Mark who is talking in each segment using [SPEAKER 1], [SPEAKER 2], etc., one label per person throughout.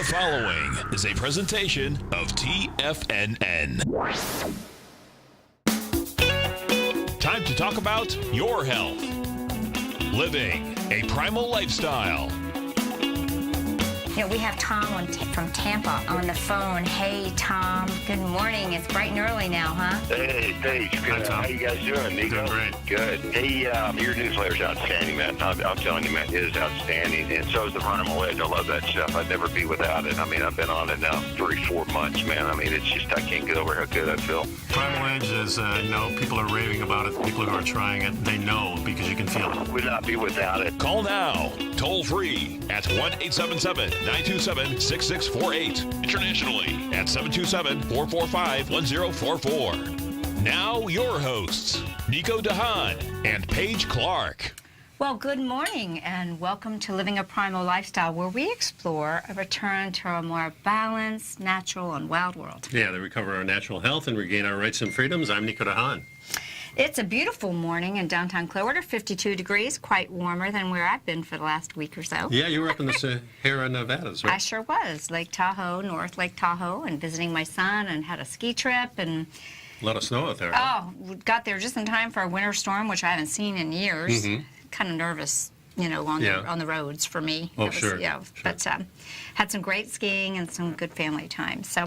[SPEAKER 1] The following is a presentation of TFNN. Time to talk about your health. Living a primal lifestyle.
[SPEAKER 2] You know, we have Tom from Tampa on the phone. Hey, Tom. Good morning. It's bright and early now, huh?
[SPEAKER 3] Hey, Paige. Good.
[SPEAKER 4] Hi, Tom.
[SPEAKER 3] How you guys doing, Nico?
[SPEAKER 4] Doing great.
[SPEAKER 3] Good. Hey, your newsletter's outstanding, man. I'm telling you, man, it is outstanding. And so is the Primal Edge. I love that stuff. I'd never be without it. I mean, I've been on it now 3-4 months, man. I mean, it's just, I can't get over how good I feel.
[SPEAKER 4] Primal Edge is, people are raving about it. People who are trying it, they know because you can feel it.
[SPEAKER 3] Would not be without it.
[SPEAKER 1] Call now, toll free at 1-877-927-6648. Internationally at 727-445-1044. Now your hosts, Nico and Haan and Paige Clarke.
[SPEAKER 2] Well, good morning and welcome to Living a Primal Lifestyle, where we explore a return to a more balanced, natural, and wild world.
[SPEAKER 4] Yeah, they recover our natural health and regain our rights and freedoms. I'm Nico and Haan.
[SPEAKER 2] It's a beautiful morning in downtown Clearwater, 52 degrees, quite warmer than where I've been for the last week or so.
[SPEAKER 4] Yeah, you were up in the Sierra Nevadas, right?
[SPEAKER 2] I sure was. Lake Tahoe, North Lake Tahoe, and visiting my son and had a ski trip. And
[SPEAKER 4] a lot of snow out there.
[SPEAKER 2] oh, we got there just in time for a winter storm, which I haven't seen in years. Kind of nervous, you know, on the roads for me.
[SPEAKER 4] Oh, sure.
[SPEAKER 2] Yeah,
[SPEAKER 4] sure.
[SPEAKER 2] But had some great skiing and some good family time. So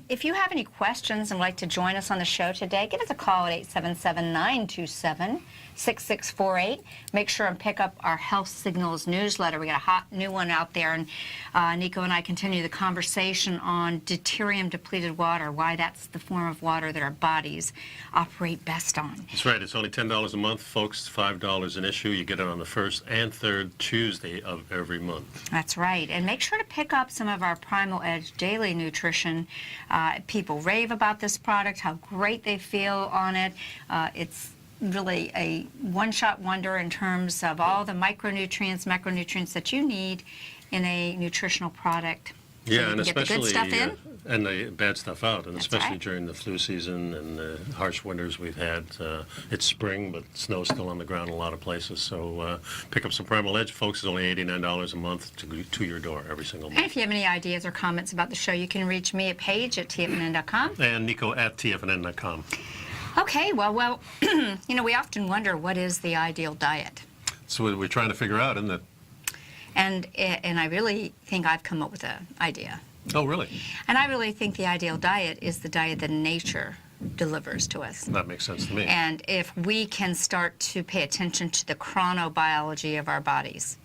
[SPEAKER 2] if you have any questions and would like to join us on the show today, give us a call at 877-927-6648. Make sure and pick up our Health Signals newsletter. We got a hot new one out there, and Nico and I continue the conversation on deuterium-depleted water, why that's the form of water that our bodies operate best on.
[SPEAKER 4] That's right. It's only $10 a month, folks. $5 an issue. You get it on the first and third Tuesday of every month.
[SPEAKER 2] That's right. And make sure to pick up some of our Primal Edge Daily Nutrition. People rave about this product, how great they feel on it. It's really a one-shot wonder in terms of all the micronutrients, macronutrients that you need in a nutritional product. So
[SPEAKER 4] Yeah,
[SPEAKER 2] you
[SPEAKER 4] and
[SPEAKER 2] can get the
[SPEAKER 4] especially
[SPEAKER 2] good stuff in.
[SPEAKER 4] and the bad stuff out, and
[SPEAKER 2] That's
[SPEAKER 4] especially
[SPEAKER 2] right.
[SPEAKER 4] during the flu season and the harsh winters we've had. It's spring, but snow's still on the ground in a lot of places. So pick up some Primal Edge, folks. It's only $89 a month to your door every single
[SPEAKER 2] And
[SPEAKER 4] month.
[SPEAKER 2] if you have any ideas or comments about the show, you can reach me at Paige at TFNN.com.
[SPEAKER 4] And Nico at TFNN.com.
[SPEAKER 2] Okay, well, you know, we often wonder, what is the ideal diet?
[SPEAKER 4] So we're trying to figure out, isn't it?
[SPEAKER 2] And I really think I've come up with an idea.
[SPEAKER 4] Oh, really?
[SPEAKER 2] And I really think the ideal diet is the diet that nature delivers to us.
[SPEAKER 4] That makes sense to me.
[SPEAKER 2] And if we can start to pay attention to the chronobiology of our bodies,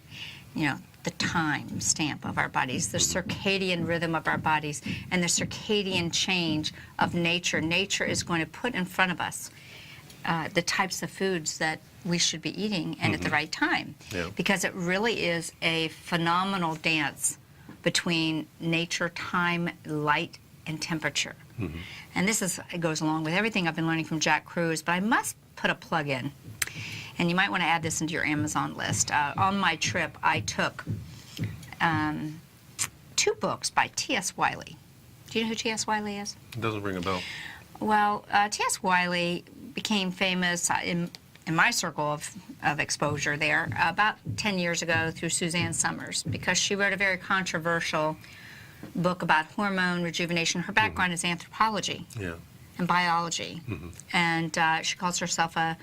[SPEAKER 2] you know, the time stamp of our bodies, the circadian rhythm of our bodies, and the circadian change of nature, nature is going to put in front of us the types of foods that we should be eating and at the right time.
[SPEAKER 4] Yeah.
[SPEAKER 2] Because it really is a phenomenal dance between nature, time, light, and temperature. And this it goes along with everything I've been learning from Jack Kruse, but I must put a plug in. And you might want to add this into your Amazon list. On my trip, I took 2 books by T.S. Wiley. Do you know who T.S. Wiley is?
[SPEAKER 4] It doesn't ring a bell.
[SPEAKER 2] Well, T.S. Wiley became famous in my circle of exposure there about 10 years ago through Suzanne Summers, because she wrote a very controversial book about hormone rejuvenation. Her background is anthropology and biology, and she calls herself a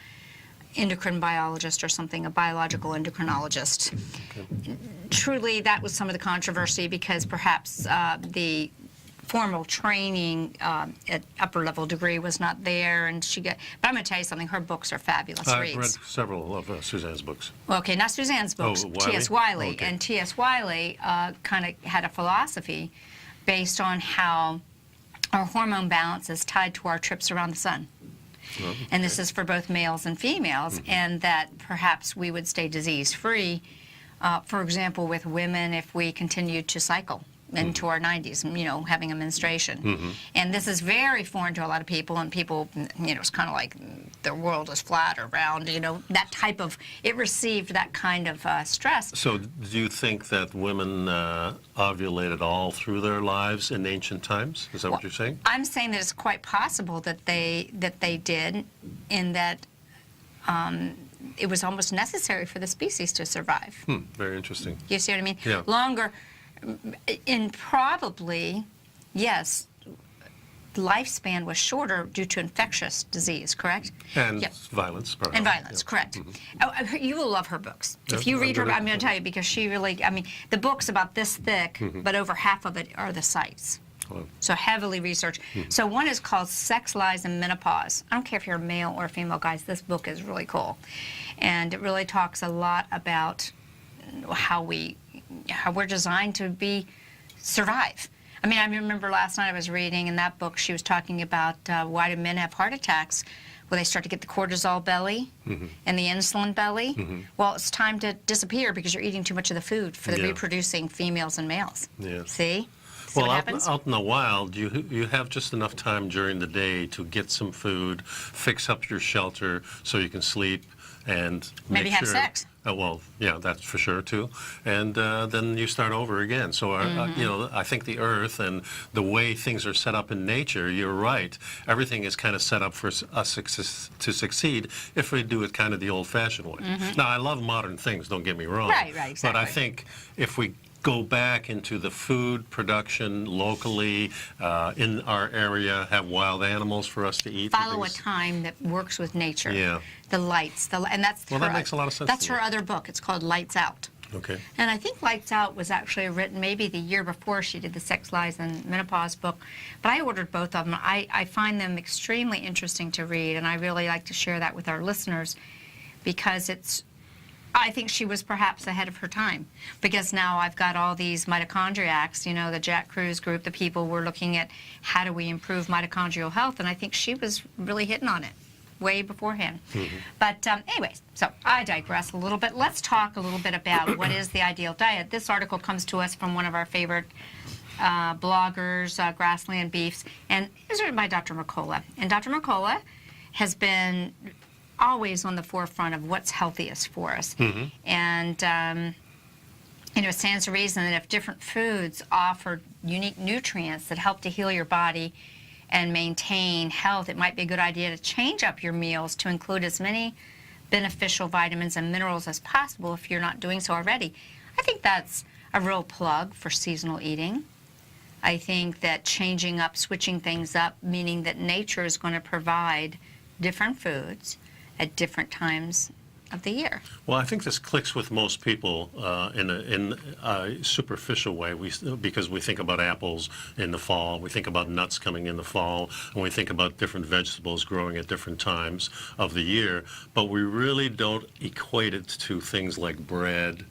[SPEAKER 2] endocrine biologist or something, a biological endocrinologist. Truly, that was some of the controversy, because perhaps the formal training at upper level degree was not there, and but I'm going to tell you something, her books are fabulous reads.
[SPEAKER 4] I've read several of Suzanne's books.
[SPEAKER 2] Well, okay, not Suzanne's books,
[SPEAKER 4] Wiley?
[SPEAKER 2] T.S. Wiley.
[SPEAKER 4] Okay.
[SPEAKER 2] And T.S. Wiley kind of had a philosophy based on how our hormone balance is tied to our trips around the sun.
[SPEAKER 4] Well,
[SPEAKER 2] And this is for both males and females, and that perhaps we would stay disease-free, for example, with women, if we continued to cycle into our 90s, you know, having a menstruation. And this is very foreign to a lot of people, and people, you know, it's kind of like the world is flat or round, you know, that type of, it received that kind of stress.
[SPEAKER 4] So do you think that women ovulated all through their lives in ancient times? Is that what you're saying?
[SPEAKER 2] I'm saying that it's quite possible that they did, in that it was almost necessary for the species to survive.
[SPEAKER 4] Very interesting.
[SPEAKER 2] You see what I mean?
[SPEAKER 4] Yeah.
[SPEAKER 2] And probably, yes, lifespan was shorter due to infectious disease, correct?
[SPEAKER 4] And
[SPEAKER 2] Yep.
[SPEAKER 4] violence, perhaps.
[SPEAKER 2] And violence,
[SPEAKER 4] Yeah.
[SPEAKER 2] correct. Oh, you will love her books.
[SPEAKER 4] Yeah,
[SPEAKER 2] If you read her,
[SPEAKER 4] I'm gonna-
[SPEAKER 2] I'm going to tell you, because she really, I mean, the book's about this thick, but over half of it are the sites.
[SPEAKER 4] Well,
[SPEAKER 2] So heavily researched. So one is called Sex, Lies, and Menopause. I don't care if you're a male or a female, guys. This book is really cool. And it really talks a lot about how we're designed to survive. I mean, I remember last night I was reading in that book, she was talking about why do men have heart attacks? Well, they start to get the cortisol belly and the insulin belly. Well, it's time to disappear because you're eating too much of the food for the
[SPEAKER 4] Yeah.
[SPEAKER 2] reproducing females and males.
[SPEAKER 4] Yeah.
[SPEAKER 2] See? See
[SPEAKER 4] Well,
[SPEAKER 2] what
[SPEAKER 4] out,
[SPEAKER 2] happens?
[SPEAKER 4] out in the wild, you have just enough time during the day to get some food, fix up your shelter so you can sleep, and
[SPEAKER 2] Maybe
[SPEAKER 4] make
[SPEAKER 2] have
[SPEAKER 4] sure,
[SPEAKER 2] sex.
[SPEAKER 4] Well, yeah, that's for sure too. And then you start over again. So, I think the earth and the way things are set up in nature, you're right. Everything is kind of set up for us to succeed if we do it kind of the old-fashioned way. Now, I love modern things, don't get me wrong.
[SPEAKER 2] Right,
[SPEAKER 4] But I
[SPEAKER 2] exactly.
[SPEAKER 4] think if we go back into the food production locally in our area, have wild animals for us to eat.
[SPEAKER 2] Follow a
[SPEAKER 4] things.
[SPEAKER 2] time that works with nature.
[SPEAKER 4] Yeah.
[SPEAKER 2] The lights, and that's
[SPEAKER 4] Well, that makes a lot of sense
[SPEAKER 2] That's
[SPEAKER 4] to
[SPEAKER 2] her
[SPEAKER 4] me.
[SPEAKER 2] other book. It's called Lights Out.
[SPEAKER 4] Okay.
[SPEAKER 2] And I think Lights Out was actually written maybe the year before she did the Sex, Lies, and Menopause book. But I ordered both of them. I find them extremely interesting to read, and I really like to share that with our listeners because I think she was perhaps ahead of her time, because now I've got all these mitochondriacs, the Jack Kruse group, the people were looking at how do we improve mitochondrial health, and I think she was really hitting on it way beforehand. But anyways, so I digress a little bit. Let's talk a little bit about what is the ideal diet. This article comes to us from one of our favorite bloggers, Grassland Beefs, and it was written by Dr. Mercola. And Dr. Mercola has been always on the forefront of what's healthiest for us. And, it stands to reason that if different foods offer unique nutrients that help to heal your body and maintain health, it might be a good idea to change up your meals to include as many beneficial vitamins and minerals as possible if you're not doing so already. I think that's a real plug for seasonal eating. I think that changing up, switching things up, meaning that nature is going to provide different foods at different times of the year.
[SPEAKER 4] Well, I think this clicks with most people in a superficial way. Because we think about apples in the fall, we think about nuts coming in the fall, and we think about different vegetables growing at different times of the year. But we really don't equate it to things like bread,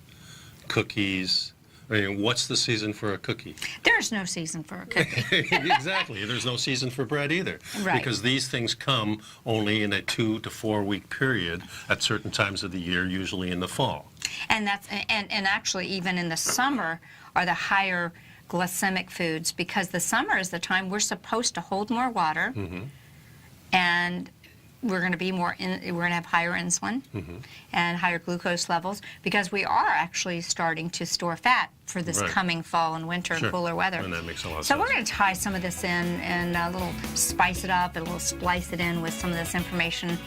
[SPEAKER 4] cookies. I mean, what's the season for a cookie?
[SPEAKER 2] There's no season for a cookie.
[SPEAKER 4] Exactly. There's no season for bread either.
[SPEAKER 2] Right.
[SPEAKER 4] Because these things come only in a 2 to 4 week period at certain times of the year, usually in the fall.
[SPEAKER 2] And actually even in the summer are the higher glycemic foods, because the summer is the time we're supposed to hold more water, and we're going to be we're going to have higher insulin and higher glucose levels, because we are actually starting to store fat for this
[SPEAKER 4] Right.
[SPEAKER 2] coming fall and winter
[SPEAKER 4] Sure.
[SPEAKER 2] and cooler weather.
[SPEAKER 4] And that makes a lot of
[SPEAKER 2] So
[SPEAKER 4] sense.
[SPEAKER 2] we're going to tie some of this in and a little spice it up and a little splice it in with some of this information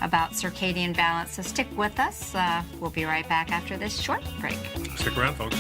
[SPEAKER 2] about circadian balance. So stick with us. We'll be right back after this short break.
[SPEAKER 4] Stick around, folks.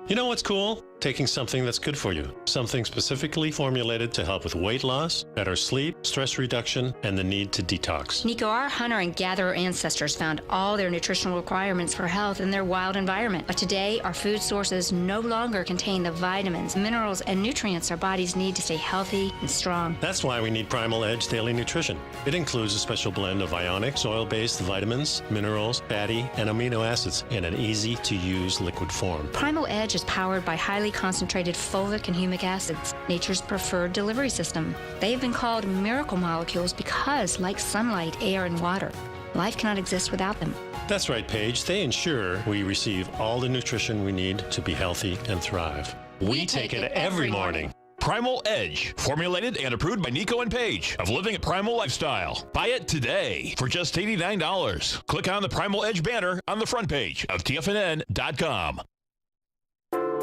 [SPEAKER 4] You know what's cool? Taking something that's good for you. Something specifically formulated to help with weight loss, better sleep, stress reduction, and the need to detox.
[SPEAKER 5] Nico, our hunter and gatherer ancestors found all their nutritional requirements for health in their wild environment. But today, our food sources no longer contain the vitamins, minerals, and nutrients our bodies need to stay healthy and strong.
[SPEAKER 4] That's why we need Primal Edge Daily Nutrition. It includes a special blend of ionic, oil-based vitamins, minerals, fatty, and amino acids in an easy-to-use liquid form.
[SPEAKER 5] Primal Edge is powered by highly concentrated fulvic and humic acids, nature's preferred delivery system. They've been called miracle molecules because, like sunlight, air, and water, life cannot exist without them.
[SPEAKER 4] That's right, Paige. They ensure we receive all the nutrition we need to be healthy and thrive. We take it every morning.
[SPEAKER 1] Primal Edge, formulated and approved by Nico and Paige of Living a Primal Lifestyle. Buy it today for just $89. Click on the Primal Edge banner on the front page of TFNN.com.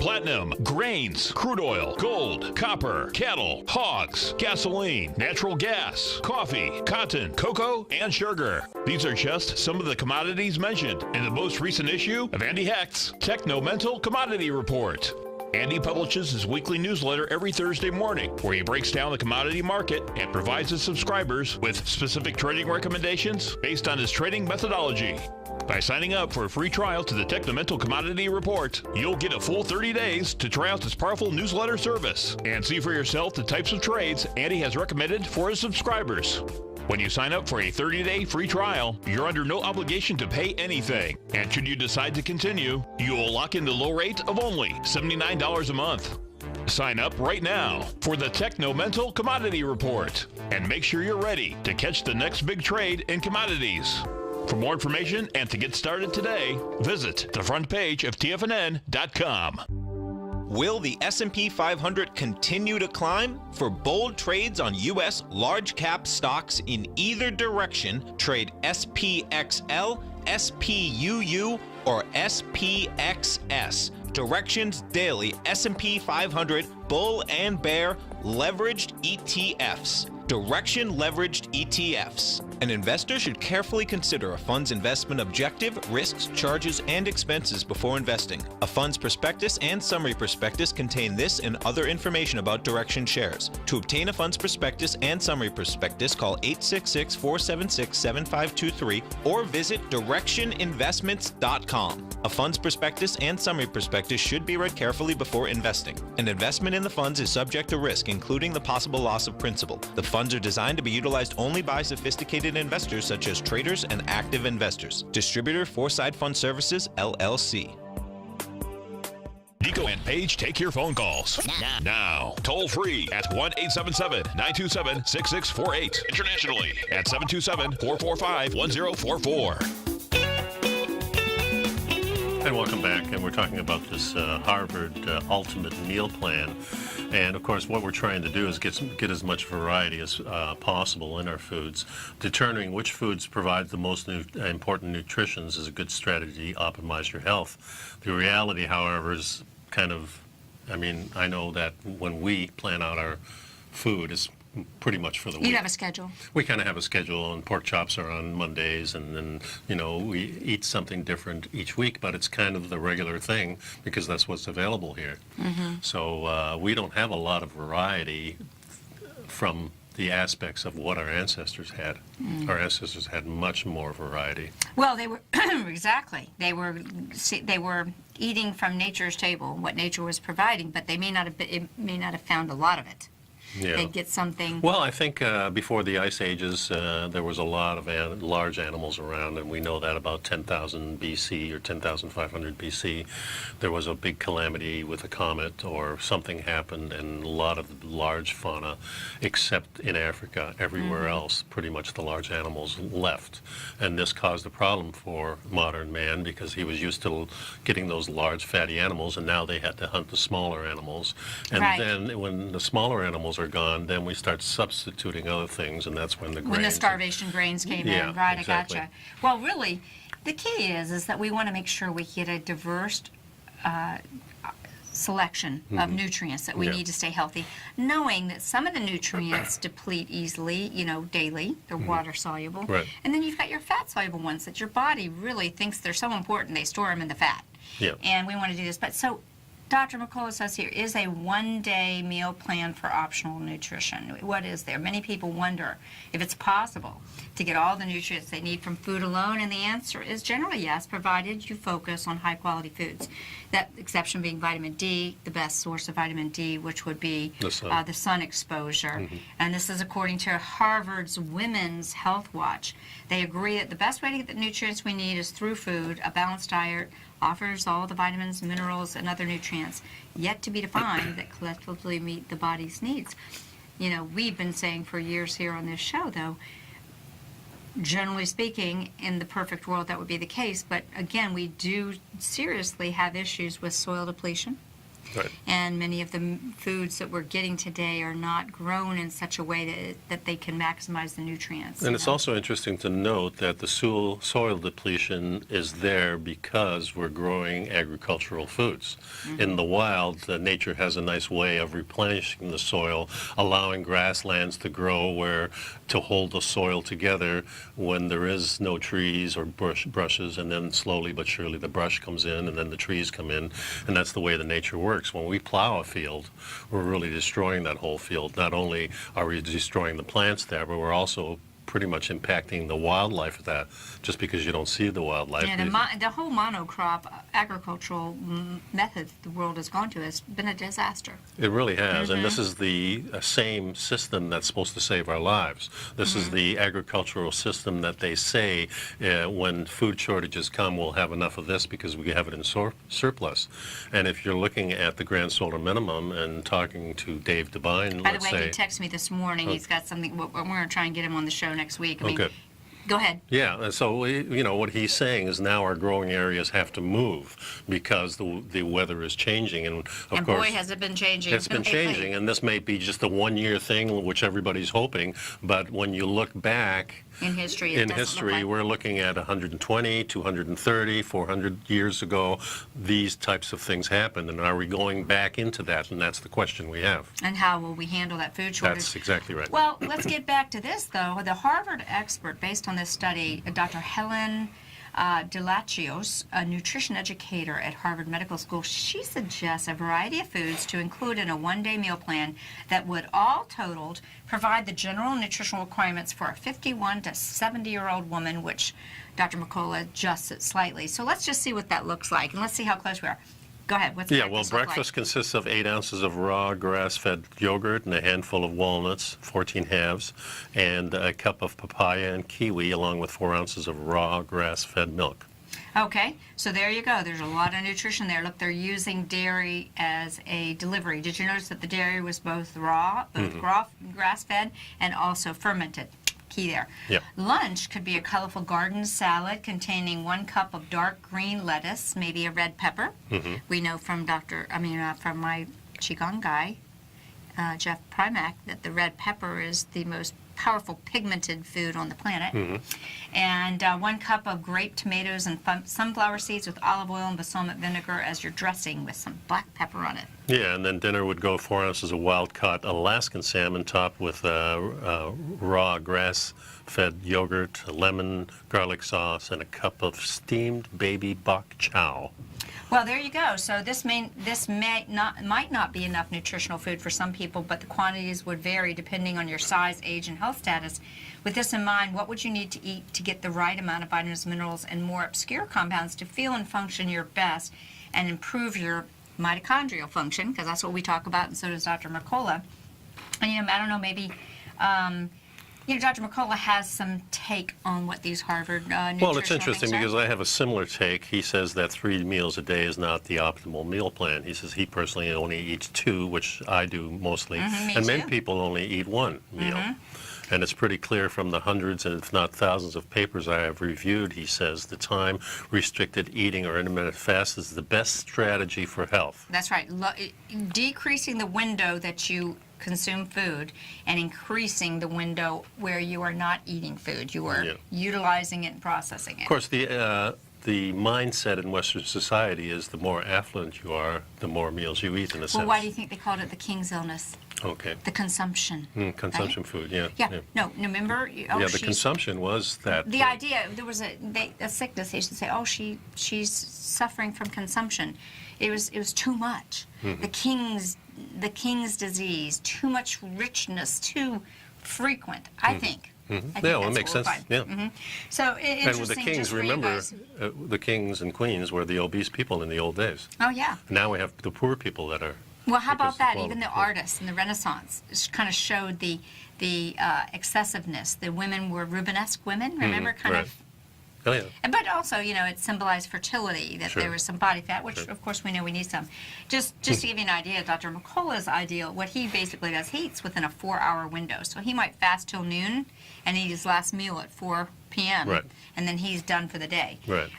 [SPEAKER 1] platinum, grains, crude oil, gold, copper, cattle, hogs, gasoline, natural gas, coffee, cotton, cocoa, and sugar. These are just some of the commodities mentioned in the most recent issue of Andy Hecht's Techno-Mental Commodity Report. Andy publishes his weekly newsletter every Thursday morning, where he breaks down the commodity market and provides his subscribers with specific trading recommendations based on his trading methodology. By signing up for a free trial to the Techno-Mental Commodity Report, you'll get a full 30 days to try out this powerful newsletter service and see for yourself the types of trades Andy has recommended for his subscribers. When you sign up for a 30-day free trial, you're under no obligation to pay anything. And should you decide to continue, you will lock in the low rate of only $79 a month. Sign up right now for the Techno-Mental Commodity Report and make sure you're ready to catch the next big trade in commodities. For more information and to get started today, visit the front page of TFNN.com.
[SPEAKER 6] Will the S&P 500 continue to climb? For bold trades on U.S. large-cap stocks in either direction, trade SPXL, SPUU, or SPXS. Directions Daily S&P 500 Bull and Bear Leveraged ETFs. Direction Leveraged ETFs. An investor should carefully consider a fund's investment objective, risks, charges, and expenses before investing. A fund's prospectus and summary prospectus contain this and other information about Direction shares. To obtain a fund's prospectus and summary prospectus, call 866-476-7523 or visit directioninvestments.com. A fund's prospectus and summary prospectus should be read carefully before investing. An investment in the funds is subject to risk, including the possible loss of principal. The funds are designed to be utilized only by sophisticated investors such as traders and active investors. Distributor Foreside Fund Services, LLC.
[SPEAKER 1] Nico and Paige take your phone calls now. Toll free at 1-877-927-6648. Internationally at 727-445-1044.
[SPEAKER 4] And welcome back. And we're talking about this Harvard Ultimate Meal Plan. And of course, what we're trying to do is get as much variety as possible in our foods. Determining which foods provide the most important nutritions is a good strategy to optimize your health. The reality, however, is kind of, I know that when we plan out our food, is pretty much for the week.
[SPEAKER 2] You have a schedule.
[SPEAKER 4] We kind of have a schedule, and pork chops are on Mondays, and then, we eat something different each week, but it's kind of the regular thing because that's what's available here. Mm-hmm. So we don't have a lot of variety from the aspects of what our ancestors had. Mm. Our ancestors had much more variety.
[SPEAKER 2] Well, they were, exactly. They were eating from nature's table, what nature was providing, but they may not have found a lot of it.
[SPEAKER 4] Yeah.
[SPEAKER 2] They'd get something.
[SPEAKER 4] Well, I think before the ice ages, there was a lot of large animals around, and we know that about 10,000 BC or 10,500 BC, there was a big calamity with a comet or something happened, and a lot of large fauna, except in Africa, everywhere else, pretty much the large animals left. And this caused a problem for modern man because he was used to getting those large fatty animals, and now they had to hunt the smaller animals. And then when the smaller animals are gone, then we start substituting other things, and that's when the
[SPEAKER 2] starvation grains came in. Right, exactly. I gotcha. Well, really, the key is that we want to make sure we get a diverse selection of nutrients that we need to stay healthy, knowing that some of the nutrients deplete easily, daily. They're water soluble.
[SPEAKER 4] Right. And
[SPEAKER 2] then you've got your fat soluble ones that your body really thinks they're so important, they store them in the fat.
[SPEAKER 4] Yeah.
[SPEAKER 2] And we want to do this. But so Dr. McCullough says here is a one-day meal plan for optional nutrition. What is there? Many people wonder if it's possible to get all the nutrients they need from food alone, and the answer is generally yes, provided you focus on high-quality foods. That exception being vitamin D, the best source of vitamin D, which would be the sun exposure. Mm-hmm. And this is according to Harvard's Women's Health Watch. They agree that the best way to get the nutrients we need is through food. A balanced diet offers all the vitamins, minerals, and other nutrients yet to be defined that collectively meet the body's needs. We've been saying for years here on this show, though, generally speaking, in the perfect world that would be the case, but again, we do seriously have issues with soil depletion
[SPEAKER 4] Right.
[SPEAKER 2] And many of the foods that we're getting today are not grown in such a way that they can maximize the nutrients.
[SPEAKER 4] And it's also interesting to note that the soil depletion is there because we're growing agricultural foods. In the wild, nature has a nice way of replenishing the soil, allowing grasslands to grow to hold the soil together when there is no trees or brushes, and then slowly but surely the brush comes in and then the trees come in, and that's the way the nature works. When we plow a field, we're really destroying that whole field. Not only are we destroying the plants there, but we're also pretty much impacting the wildlife of that, just because you don't see the wildlife.
[SPEAKER 2] Yeah, the whole monocrop agricultural method the world has gone to has been a disaster.
[SPEAKER 4] It really has, and this is the same system that's supposed to save our lives. This is the agricultural system that they say when food shortages come, we'll have enough of this because we have it in surplus. And if you're looking at the grand solar minimum and talking to Dave Devine,
[SPEAKER 2] By the way, he texted me this morning. He's got something. We're going to try and get him on the show next week. I mean,
[SPEAKER 4] good.
[SPEAKER 2] Go ahead.
[SPEAKER 4] Yeah, and so what he's saying is now our growing areas have to move because the weather is changing, and of course,
[SPEAKER 2] boy, has it been changing.
[SPEAKER 4] It's been changing, and this may be just a one-year thing, which everybody's hoping. But when you look back
[SPEAKER 2] in history,
[SPEAKER 4] we're looking at 120, 230, 400 years ago. These types of things happened, and are we going back into that? And that's the question we have.
[SPEAKER 2] And how will we handle that food shortage?
[SPEAKER 4] That's exactly right.
[SPEAKER 2] Well, let's get back to this, though. The Harvard expert, based on this study, Dr. Helen Delachios, a nutrition educator at Harvard Medical School, she suggests a variety of foods to include in a one-day meal plan that would all totaled provide the general nutritional requirements for a 51 to 70-year-old woman, which Dr. McCullough adjusts it slightly. So let's just see what that looks like, and let's see how close we are. Go ahead. What's breakfast look
[SPEAKER 4] breakfast
[SPEAKER 2] like?
[SPEAKER 4] Consists of 8 ounces of raw grass-fed yogurt and a handful of walnuts, 14 halves, and a cup of papaya and kiwi, along with 4 ounces of raw grass-fed milk.
[SPEAKER 2] Okay, so there you go. There's a lot of nutrition there. Look, they're using dairy as a delivery. Did you notice that the dairy was both raw, grass-fed, and also fermented? Key there.
[SPEAKER 4] Yep.
[SPEAKER 2] Lunch could be a colorful garden salad containing 1 cup of dark green lettuce, maybe a red pepper. We know from from my Qigong guy, Jeff Primack, that the red pepper is the most powerful pigmented food on the planet. And 1 cup of grape tomatoes and sunflower seeds with olive oil and balsamic vinegar as your dressing with some black pepper on it.
[SPEAKER 4] Yeah, and then dinner would go 4 ounces of wild-caught Alaskan salmon topped with raw grass-fed yogurt, lemon, garlic sauce, and a cup of steamed baby bok chow.
[SPEAKER 2] Well, there you go. So this might not be enough nutritional food for some people, but the quantities would vary depending on your size, age, and health status. With this in mind, what would you need to eat to get the right amount of vitamins, minerals, and more obscure compounds to feel and function your best and improve your mitochondrial function? Because that's what we talk about, and so does Dr. McCullough. And I don't know, maybe. Dr. McCullough has some take on what these Harvard nutritional
[SPEAKER 4] Well, it's interesting
[SPEAKER 2] things
[SPEAKER 4] because
[SPEAKER 2] are.
[SPEAKER 4] I have a similar take. He says that 3 meals a day is not the optimal meal plan. He says he personally only eats 2, which I do mostly, and many people only eat 1 meal. And it's pretty clear from the hundreds and if not thousands of papers I have reviewed, he says the time-restricted eating or intermittent fast is the best strategy for health.
[SPEAKER 2] That's right. Decreasing the window that you consume food and increasing the window where you are not eating food. You are utilizing it and processing it.
[SPEAKER 4] Of course, the mindset in Western society is the more affluent you are, the more meals you eat in a sense.
[SPEAKER 2] Well, why do you think they called it the king's illness?
[SPEAKER 4] Okay.
[SPEAKER 2] The consumption.
[SPEAKER 4] Consumption
[SPEAKER 2] right?
[SPEAKER 4] food, yeah.
[SPEAKER 2] Yeah. No, remember?
[SPEAKER 4] The consumption was that.
[SPEAKER 2] The idea, there was a sickness, they should say, oh, she's suffering from consumption. It was too much. The king's disease, too much richness, too frequent, I think. I think
[SPEAKER 4] it makes sense. Yeah.
[SPEAKER 2] So interesting.
[SPEAKER 4] And with the kings, remember, the kings and queens were the obese people in the old days.
[SPEAKER 2] Oh, yeah.
[SPEAKER 4] Now we have the poor people that are.
[SPEAKER 2] Well, how about that? Even the artists in the Renaissance kind of showed the excessiveness. The women were Rubenesque women, remember?
[SPEAKER 4] Oh, yeah.
[SPEAKER 2] But also, it symbolized fertility, that there was some body fat, which, of course, we know we need some. Just to give you an idea, Dr. McCullough's ideal, what he basically does, he eats within a 4-hour window. So he might fast till noon and eat his last meal at 4 p.m.
[SPEAKER 4] Right.
[SPEAKER 2] And then he's done for the day.
[SPEAKER 4] Right.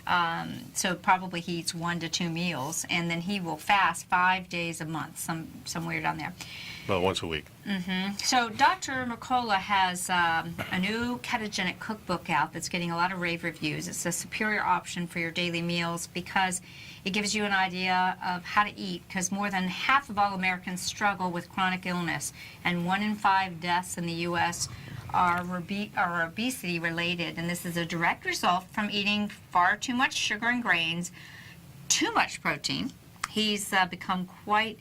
[SPEAKER 2] So probably he eats 1 to 2 meals, and then he will fast 5 days a month, somewhere down there.
[SPEAKER 4] Well, once a week.
[SPEAKER 2] So Dr. Mercola has a new ketogenic cookbook out that's getting a lot of rave reviews. It's a superior option for your daily meals because it gives you an idea of how to eat, because more than half of all Americans struggle with chronic illness, and 1 in 5 deaths in the U.S. are obesity related, and this is a direct result from eating far too much sugar and grains, too much protein. He's become quite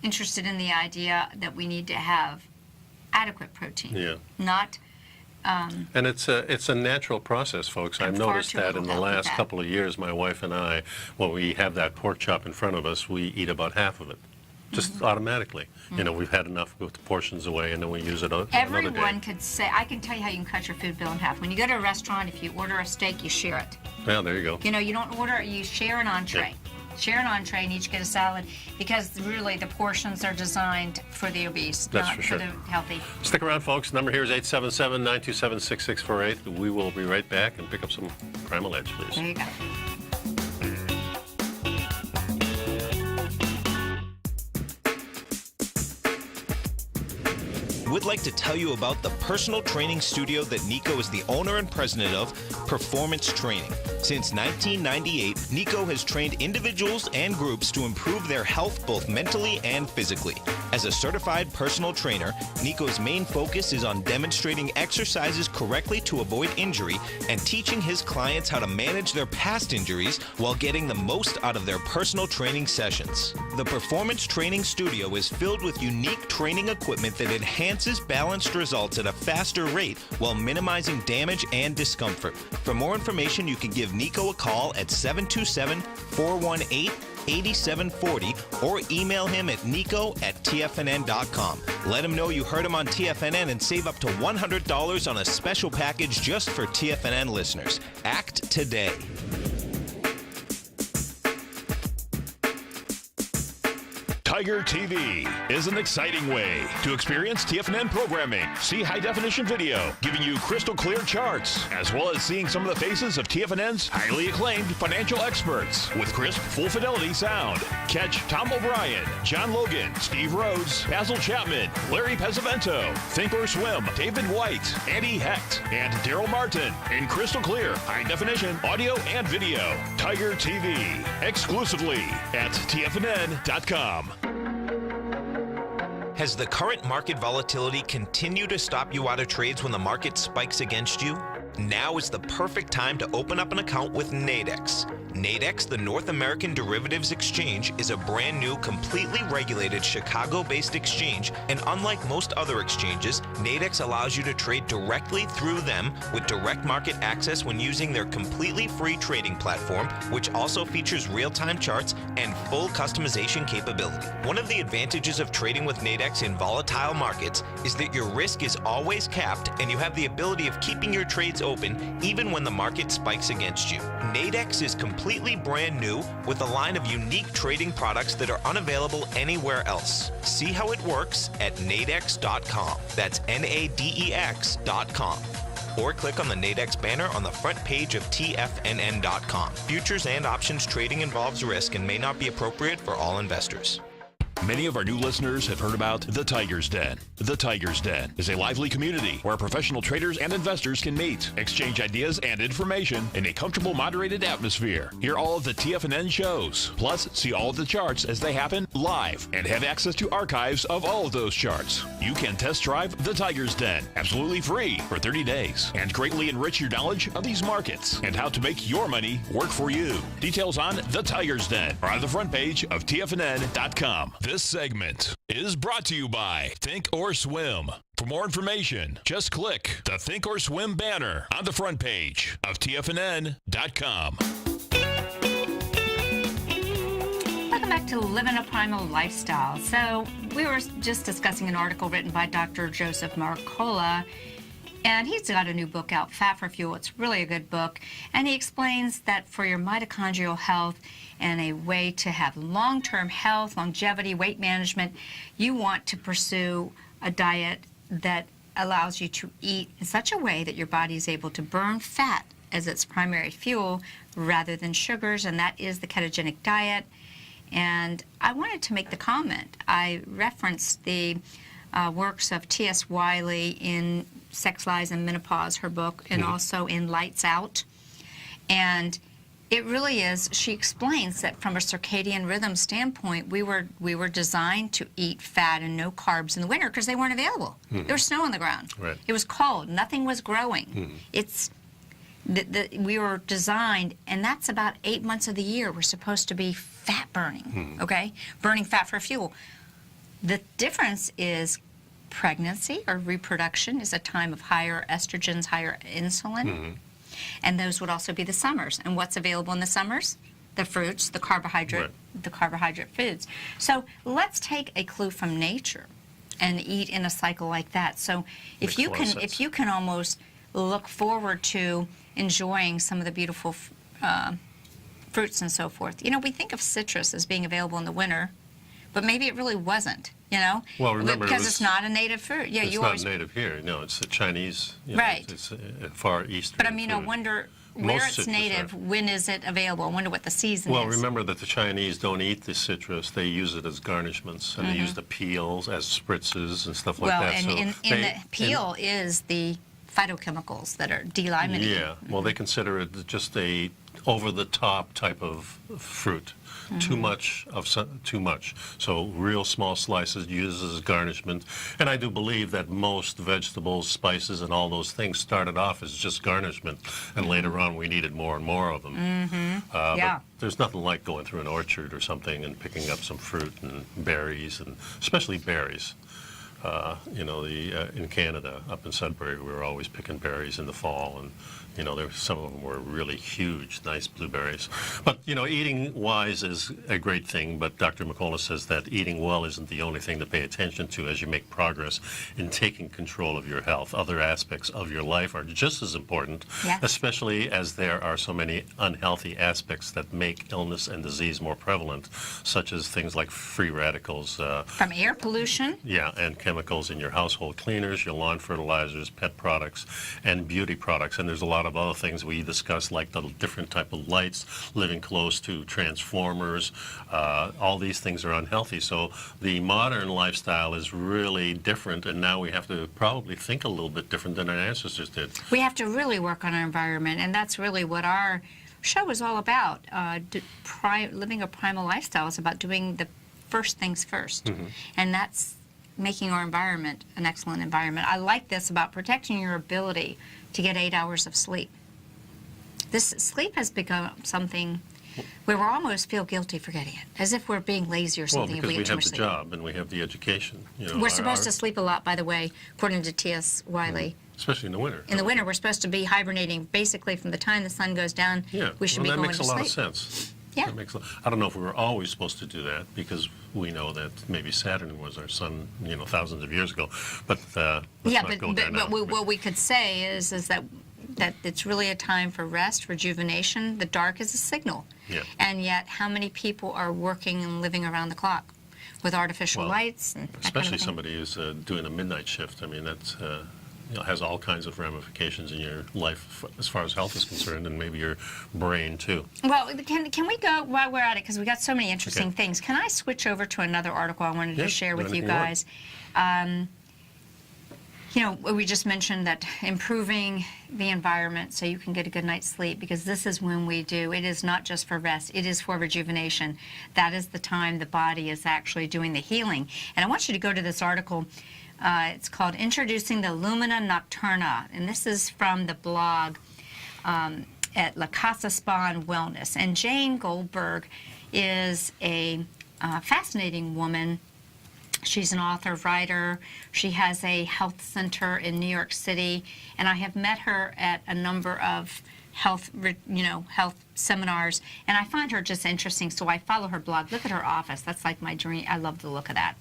[SPEAKER 2] interested in the idea that we need to have adequate protein.
[SPEAKER 4] Yeah.
[SPEAKER 2] Not
[SPEAKER 4] And it's a natural process, folks. I've
[SPEAKER 2] I'm far
[SPEAKER 4] noticed
[SPEAKER 2] too
[SPEAKER 4] that in the
[SPEAKER 2] little help with
[SPEAKER 4] last
[SPEAKER 2] that.
[SPEAKER 4] couple of years, my wife and I, when we have that pork chop in front of us, we eat about half of it, just automatically. You know, we've had enough with the portions away, and then we use it another day.
[SPEAKER 2] everyone could say, I can tell you how you can cut your food bill in half. When you go to a restaurant, if you order a steak, you share it.
[SPEAKER 4] Well, there you go.
[SPEAKER 2] You know, you don't order, you share an entree. Share an entree and each get a salad, because really the portions are designed for the obese,
[SPEAKER 4] That's
[SPEAKER 2] not
[SPEAKER 4] for sure.
[SPEAKER 2] the healthy.
[SPEAKER 4] Stick around, folks. The number here is 877-927-6648. We will be right back and pick up some Primal Edge, please.
[SPEAKER 2] There you go.
[SPEAKER 6] We'd like to tell you about the personal training studio that Nico is the owner and president of, Performance Training. Since 1998, Nico has trained individuals and groups to improve their health both mentally and physically. As a certified personal trainer, Nico's main focus is on demonstrating exercises correctly to avoid injury and teaching his clients how to manage their past injuries while getting the most out of their personal training sessions. The Performance Training Studio is filled with unique training equipment that enhances balanced results at a faster rate while minimizing damage and discomfort. For more information, you can give Nico a call at 727-418-8740 or email him at nico@tfnn.com. Let him know you heard him on TFNN and save up to $100 on a special package just for TFNN listeners. Act today.
[SPEAKER 1] Tiger TV is an exciting way to experience TFNN programming. See high-definition video giving you crystal clear charts, as well as seeing some of the faces of TFNN's highly acclaimed financial experts with crisp, full-fidelity sound. Catch Tom O'Brien, John Logan, Steve Rhodes, Basil Chapman, Larry Pesavento, Think or Swim, David White, Andy Hecht, and Daryl Martin in crystal clear, high-definition audio and video. Tiger TV, exclusively at TFNN.com.
[SPEAKER 6] Has the current market volatility continued to stop you out of trades when the market spikes against you? Now is the perfect time to open up an account with Nadex. Nadex, the North American Derivatives Exchange, is a brand new, completely regulated Chicago-based exchange, and unlike most other exchanges, Nadex allows you to trade directly through them with direct market access when using their completely free trading platform, which also features real-time charts and full customization capability. One of the advantages of trading with Nadex in volatile markets is that your risk is always capped and you have the ability of keeping your trades open even when the market spikes against you. Nadex is completely brand new with a line of unique trading products that are unavailable anywhere else. See how it works at nadex.com. That's NADEX.com. Or click on the Nadex banner on the front page of TFNN.com. Futures and options trading involves risk and may not be appropriate for all investors.
[SPEAKER 1] Many of our new listeners have heard about The Tiger's Den. The Tiger's Den is a lively community where professional traders and investors can meet, exchange ideas and information in a comfortable, moderated atmosphere. Hear all of the TFNN shows, plus see all of the charts as they happen live and have access to archives of all of those charts. You can test drive The Tiger's Den absolutely free for 30 days and greatly enrich your knowledge of these markets and how to make your money work for you. Details on The Tiger's Den are on the front page of TFNN.com. This segment is brought to you by Think or Swim. For more information, just click the Think or Swim banner on the front page of TFNN.com.
[SPEAKER 2] Welcome back to Living a Primal Lifestyle. So we were just discussing an article written by Dr. Joseph Mercola, and he's got a new book out, Fat for Fuel. It's really a good book. And he explains that for your mitochondrial health and a way to have long-term health, longevity, weight management, you want to pursue a diet that allows you to eat in such a way that your body is able to burn fat as its primary fuel rather than sugars, and that is the ketogenic diet. And I wanted to make the comment. I referenced the works of T.S. Wiley in Sex, Lies, and Menopause, her book, and also in Lights Out. And it really is, she explains that from a circadian rhythm standpoint, we were designed to eat fat and no carbs in the winter because they weren't available. There was snow on the ground.
[SPEAKER 4] Right.
[SPEAKER 2] It was cold. Nothing was growing. It's we were designed, and that's about 8 months of the year we're supposed to be fat burning, okay? Burning fat for fuel. The difference is pregnancy or reproduction is a time of higher estrogens, higher insulin, and those would also be the summers. And what's available in the summers? The fruits, the carbohydrate foods. So let's take a clue from nature and eat in a cycle like that. So if you can almost look forward to enjoying some of the beautiful fruits and so forth. You know, we think of citrus as being available in the winter, but maybe it really wasn't, you know?
[SPEAKER 4] Well, remember,
[SPEAKER 2] because it's not a native fruit. Yeah,
[SPEAKER 4] it's not native here. No, it's a Chinese,
[SPEAKER 2] right.
[SPEAKER 4] It's a Far Eastern
[SPEAKER 2] But I mean,
[SPEAKER 4] food.
[SPEAKER 2] I wonder where it's native, when is it available? I wonder what the season is.
[SPEAKER 4] Well, remember that the Chinese don't eat the citrus. They use it as garnishments, and they use the peels as spritzes and stuff like that.
[SPEAKER 2] Well, and the peel is the phytochemicals that are delaminating.
[SPEAKER 4] Yeah, well, they consider it just a over-the-top type of fruit. Too much. So real small slices used as garnishment. And I do believe that most vegetables, spices, and all those things started off as just garnishment, and later on we needed more and more of them. But there's nothing like going through an orchard or something and picking up some fruit and berries, and especially berries. You know, in Canada, up in Sudbury, we were always picking berries in the fall, and you know, some of them were really huge, nice blueberries. But you know, eating wise is a great thing. But Dr. McCullough says that eating well isn't the only thing to pay attention to as you make progress in taking control of your health. Other aspects of your life are just as important, especially as there are so many unhealthy aspects that make illness and disease more prevalent, such as things like free radicals,
[SPEAKER 2] from air pollution.
[SPEAKER 4] Yeah, and chemicals in your household cleaners, your lawn fertilizers, pet products, and beauty products. And there's a lot of other things we discuss, like the different type of lights, living close to transformers. All these things are unhealthy. So the modern lifestyle is really different, and now we have to probably think a little bit different than our ancestors did.
[SPEAKER 2] We have to really work on our environment, and that's really what our show is all about. Living a primal lifestyle is about doing the first things first, and that's making our environment an excellent environment. I like this about protecting your ability to get 8 hours of sleep. This sleep has become something where we almost feel guilty for getting it, as if we're being lazy or something.
[SPEAKER 4] Well, because we
[SPEAKER 2] get too
[SPEAKER 4] have
[SPEAKER 2] much
[SPEAKER 4] the
[SPEAKER 2] sleep.
[SPEAKER 4] job and we have the education. You know,
[SPEAKER 2] We're supposed to sleep a lot, by the way, according to T.S. Wiley.
[SPEAKER 4] Especially in the winter.
[SPEAKER 2] In the winter, we're supposed to be hibernating basically from the time the sun goes down.
[SPEAKER 4] Yeah,
[SPEAKER 2] we should be going to sleep.
[SPEAKER 4] that makes a lot of sense.
[SPEAKER 2] Yeah.
[SPEAKER 4] I don't know if we were always supposed to do that, because we know that maybe Saturn was our sun, you know, thousands of years ago. But
[SPEAKER 2] what we could say is that it's really a time for rest, rejuvenation. The dark is a signal.
[SPEAKER 4] Yeah.
[SPEAKER 2] And yet, how many people are working and living around the clock with artificial lights? And
[SPEAKER 4] especially somebody who's doing a midnight shift. I mean, that's you know, has all kinds of ramifications in your life as far as health is concerned, and maybe your brain too.
[SPEAKER 2] Well, can we go while we're at it, because we got so many interesting things. Can I switch over to another article I wanted to share with you guys? You know, we just mentioned that improving the environment so you can get a good night's sleep, because this is when we do. It is not just for rest. It is for rejuvenation. That is the time the body is actually doing the healing. And I want you to go to this article. It's called Introducing the Lumina Nocturna, and this is from the blog at La Casa Spa and Wellness. And Jane Goldberg is a fascinating woman. She's an author, writer. She has a health center in New York City, and I have met her at a number of health seminars, and I find her just interesting, so I follow her blog. Look at her office. That's like my dream. I love the look of that.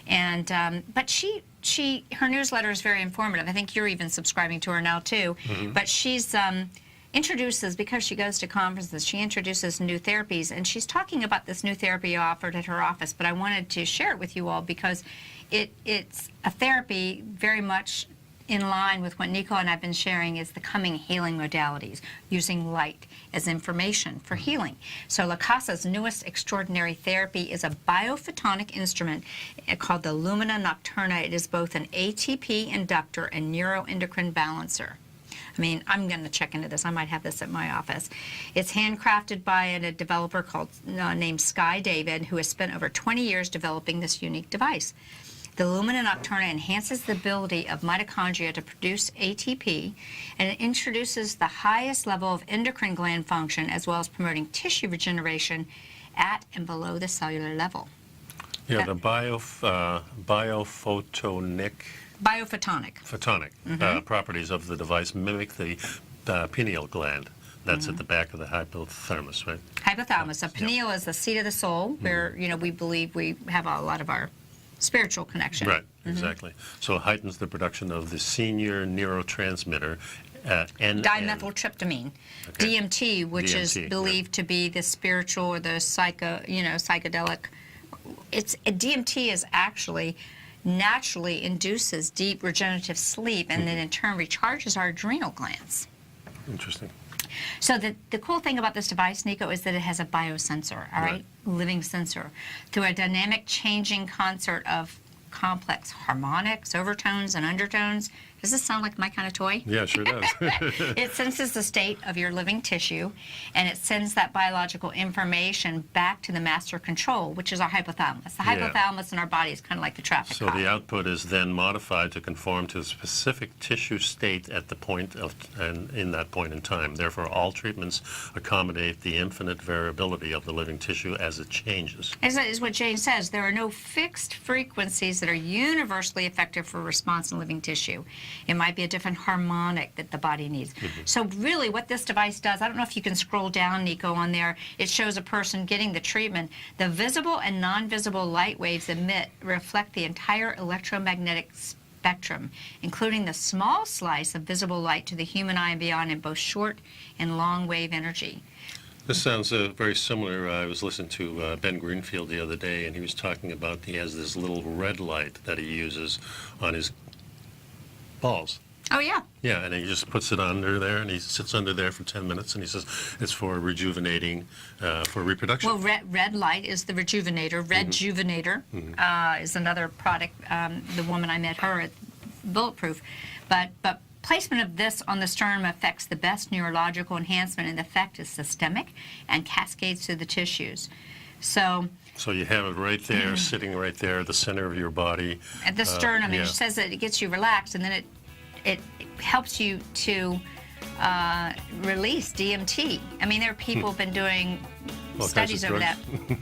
[SPEAKER 2] And but her newsletter is very informative. I think you're even subscribing to her now too. But she's introduces, because she goes to conferences, she introduces new therapies, and she's talking about this new therapy offered at her office. But I wanted to share it with you all because it's a therapy very much in line with what Nico and I have been sharing is the coming healing modalities, using light as information for healing. So La Casa's newest extraordinary therapy is a biophotonic instrument called the Lumina Nocturna. It is both an ATP inductor and neuroendocrine balancer. I mean, I'm going to check into this. I might have this at my office. It's handcrafted by a developer named Sky David, who has spent over 20 years developing this unique device. The Lumina Nocturna enhances the ability of mitochondria to produce ATP, and it introduces the highest level of endocrine gland function, as well as promoting tissue regeneration at and below the cellular level.
[SPEAKER 4] Yeah, the biophotonic properties of the device mimic the pineal gland. That's at the back of the hypothalamus, right?
[SPEAKER 2] Hypothalamus. A pineal is the seat of the soul, where we believe we have a lot of our spiritual connection.
[SPEAKER 4] Right, exactly. So it heightens the production of the senior neurotransmitter,
[SPEAKER 2] dimethyltryptamine, DMT, which is believed to be the spiritual or the psychedelic. DMT is actually naturally induces deep regenerative sleep, and then in turn recharges our adrenal glands.
[SPEAKER 4] Interesting.
[SPEAKER 2] So the cool thing about this device, Nico, is that it has a biosensor, all right? Living sensor. Through a dynamic changing concert of complex harmonics, overtones, and undertones. Does this sound like my kind of toy?
[SPEAKER 4] Yeah, it sure does.
[SPEAKER 2] It senses the state of your living tissue, and it sends that biological information back to the master control, which is our hypothalamus. The hypothalamus in our body is kind of like the traffic cop.
[SPEAKER 4] So the output is then modified to conform to a specific tissue state at the point of, and in that point in time. Therefore, all treatments accommodate the infinite variability of the living tissue as it changes.
[SPEAKER 2] As is what Jane says, there are no fixed frequencies that are universally effective for response in living tissue. It might be a different harmonic that the body needs. So really what this device does, I don't know if you can scroll down, Nico, on there. It shows a person getting the treatment. The visible and non-visible light waves reflect the entire electromagnetic spectrum, including the small slice of visible light to the human eye and beyond in both short and long wave energy.
[SPEAKER 4] This sounds very similar. I was listening to Ben Greenfield the other day, and he was talking about he has this little red light that he uses on his balls.
[SPEAKER 2] Oh, yeah.
[SPEAKER 4] Yeah, and he just puts it under there, and he sits under there for 10 minutes, and he says it's for rejuvenating, for reproduction.
[SPEAKER 2] Well, red light is the rejuvenator. Rejuvenator is another product. The woman I met her at Bulletproof. But placement of this on the sternum affects the best neurological enhancement, and the effect is systemic and cascades through the tissues. So
[SPEAKER 4] you have it right there, sitting right there at the center of your body.
[SPEAKER 2] At the sternum, it says that it gets you relaxed, and then it helps you to release DMT. I mean, there are people who've been doing studies over that.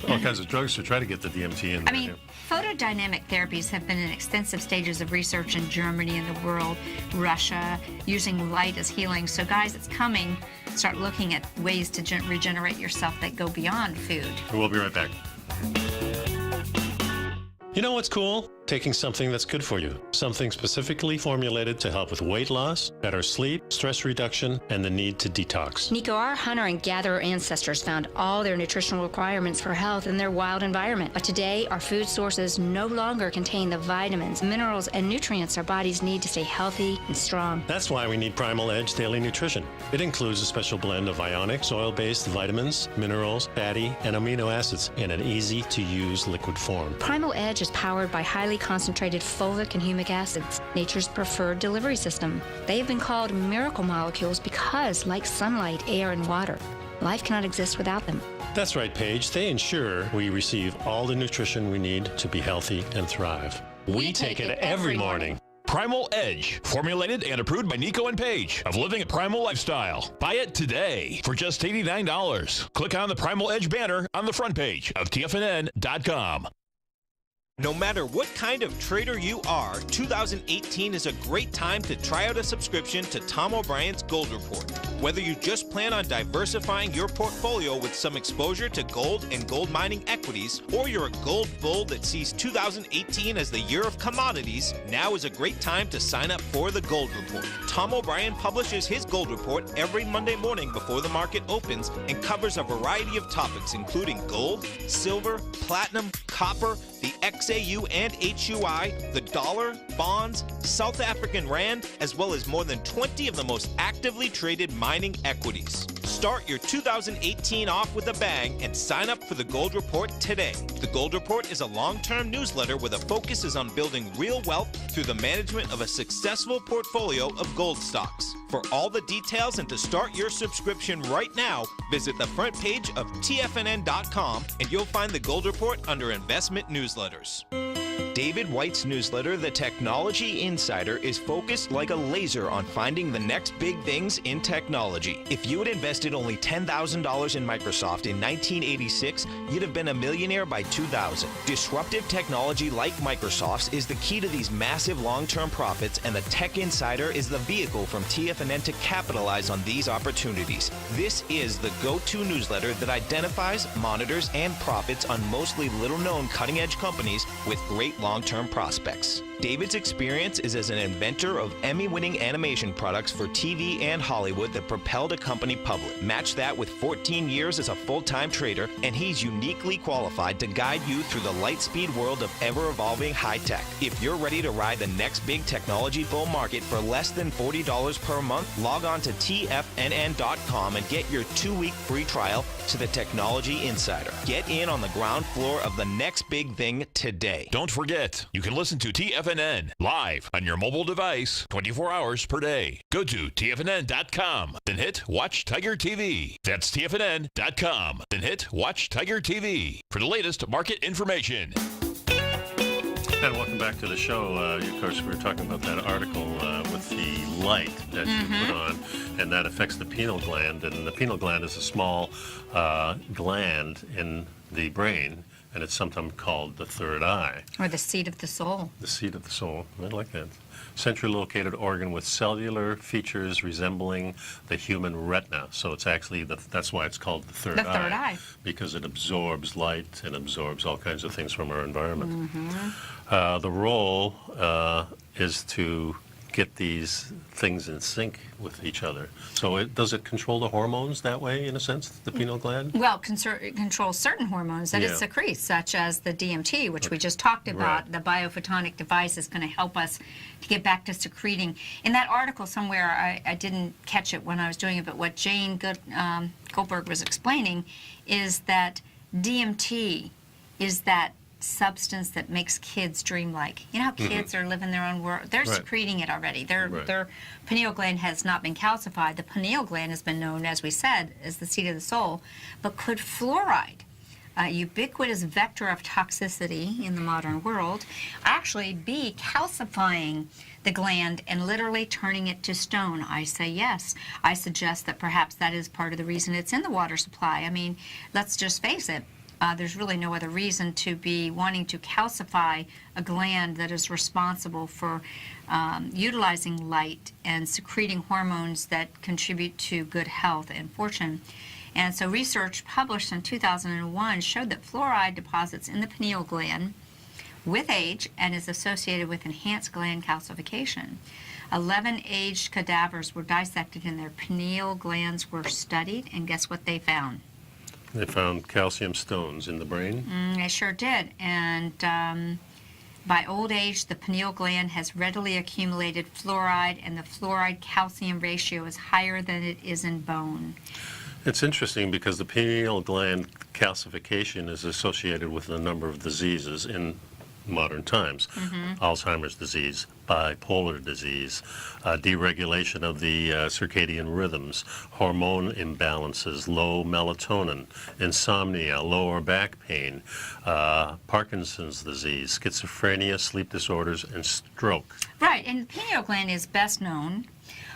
[SPEAKER 4] All kinds of drugs to try to get the DMT in there.
[SPEAKER 2] I mean, photodynamic therapies have been in extensive stages of research in Germany and the world, Russia, using light as healing. So guys, it's coming. Start looking at ways to regenerate yourself that go beyond food.
[SPEAKER 4] We'll be right back.
[SPEAKER 7] You know what's cool? Taking something that's good for you. Something specifically formulated to help with weight loss, better sleep, stress reduction, and the need to detox.
[SPEAKER 5] Nico, our hunter and gatherer ancestors found all their nutritional requirements for health in their wild environment. But today, our food sources no longer contain the vitamins, minerals, and nutrients our bodies need to stay healthy and strong.
[SPEAKER 7] That's why we need Primal Edge Daily Nutrition. It includes a special blend of ionics, oil-based vitamins, minerals, fatty, and amino acids in an easy-to-use liquid form.
[SPEAKER 5] Primal Edge is powered by highly concentrated fulvic and humic acids, nature's preferred delivery system. They have been called miracle molecules because, like sunlight, air, and water, life cannot exist without them.
[SPEAKER 7] That's right, Paige. They ensure we receive all the nutrition we need to be healthy and thrive. We take it every morning.
[SPEAKER 1] Primal Edge, formulated and approved by Nico and Paige of Living a Primal Lifestyle. Buy it today for just $89. Click on the Primal Edge banner on the front page of TFNN.com.
[SPEAKER 6] No matter what kind of trader you are, 2018 is a great time to try out a subscription to Tom O'Brien's Gold Report. Whether you just plan on diversifying your portfolio with some exposure to gold and gold mining equities, or you're a gold bull that sees 2018 as the year of commodities, now is a great time to sign up for the Gold Report. Tom O'Brien publishes his Gold Report every Monday morning before the market opens and covers a variety of topics including gold, silver, platinum, copper, the XAU and HUI, the dollar, bonds, South African rand, as well as more than 20 of the most actively traded mining equities. Start your 2018 off with a bang and sign up for the Gold Report today. The Gold Report is a long-term newsletter where the focus is on building real wealth through the management of a successful portfolio of gold stocks. For all the details and to start your subscription right now, visit the front page of TFNN.com and you'll find the Gold Report under Investment Newsletters. David White's newsletter, The Technology Insider, is focused like a laser on finding the next big things in technology. If you had invested only $10,000 in Microsoft in 1986, you'd have been a millionaire by 2000. Disruptive technology like Microsoft's is the key to these massive long-term profits, and the Tech Insider is the vehicle from TFNN to capitalize on these opportunities. This is the go-to newsletter that identifies, monitors, and profits on mostly little-known cutting-edge companies with great long-term prospects. David's experience is as an inventor of Emmy-winning animation products for TV and Hollywood that propelled a company public. Match that with 14 years as a full-time trader, and he's uniquely qualified to guide you through the light-speed world of ever-evolving high-tech. If you're ready to ride the next big technology bull market for less than $40 per month, log on to TFNN.com and get your 2-week free trial to the Technology Insider. Get in on the ground floor of the next big thing today.
[SPEAKER 1] Don't forget, you can listen to TFNN live on your mobile device 24 hours per day. Go to TFNN.com, then hit Watch Tiger TV. That's TFNN.com, then hit Watch Tiger TV for the latest market information.
[SPEAKER 4] And welcome back to the show. Of course, we were talking about that article with the light that you put on, and that affects the pineal gland. And the pineal gland is a small gland in the brain, and it's sometimes called the third eye.
[SPEAKER 2] Or the seat of the soul.
[SPEAKER 4] The seat of the soul. I like that. Centrally located organ with cellular features resembling the human retina. So it's actually, that's why it's called the third eye.
[SPEAKER 2] The third eye.
[SPEAKER 4] Because it absorbs light and absorbs all kinds of things from our environment. The role is to get these things in sync with each other. So does it control the hormones that way, in a sense, the pineal gland?
[SPEAKER 2] Well, it controls certain hormones that it secretes, such as the DMT, which we just talked about. Right. The biophotonic device is going to help us to get back to secreting. In that article somewhere, I didn't catch it when I was doing it, but what Jane Goldberg was explaining is that DMT is that substance that makes kids dreamlike. You know how kids are living their own world? They're secreting it already. Their pineal gland has not been calcified. The pineal gland has been known, as we said, as the seat of the soul. But could fluoride, a ubiquitous vector of toxicity in the modern world, actually be calcifying the gland and literally turning it to stone? I say yes. I suggest that perhaps that is part of the reason it's in the water supply. I mean, let's just face it. There's really no other reason to be wanting to calcify a gland that is responsible for utilizing light and secreting hormones that contribute to good health and fortune. And so research published in 2001 showed that fluoride deposits in the pineal gland with age and is associated with enhanced gland calcification. 11 aged cadavers were dissected and their pineal glands were studied, and guess what they found?
[SPEAKER 4] They found calcium stones in the brain?
[SPEAKER 2] They sure did. And by old age, the pineal gland has readily accumulated fluoride, and the fluoride-calcium ratio is higher than it is in bone.
[SPEAKER 4] It's interesting because the pineal gland calcification is associated with a number of diseases in modern times. Alzheimer's disease, bipolar disease, deregulation of the circadian rhythms, hormone imbalances, low melatonin, insomnia, lower back pain, Parkinson's disease, schizophrenia, sleep disorders, and stroke.
[SPEAKER 2] Right, and the pineal gland is best known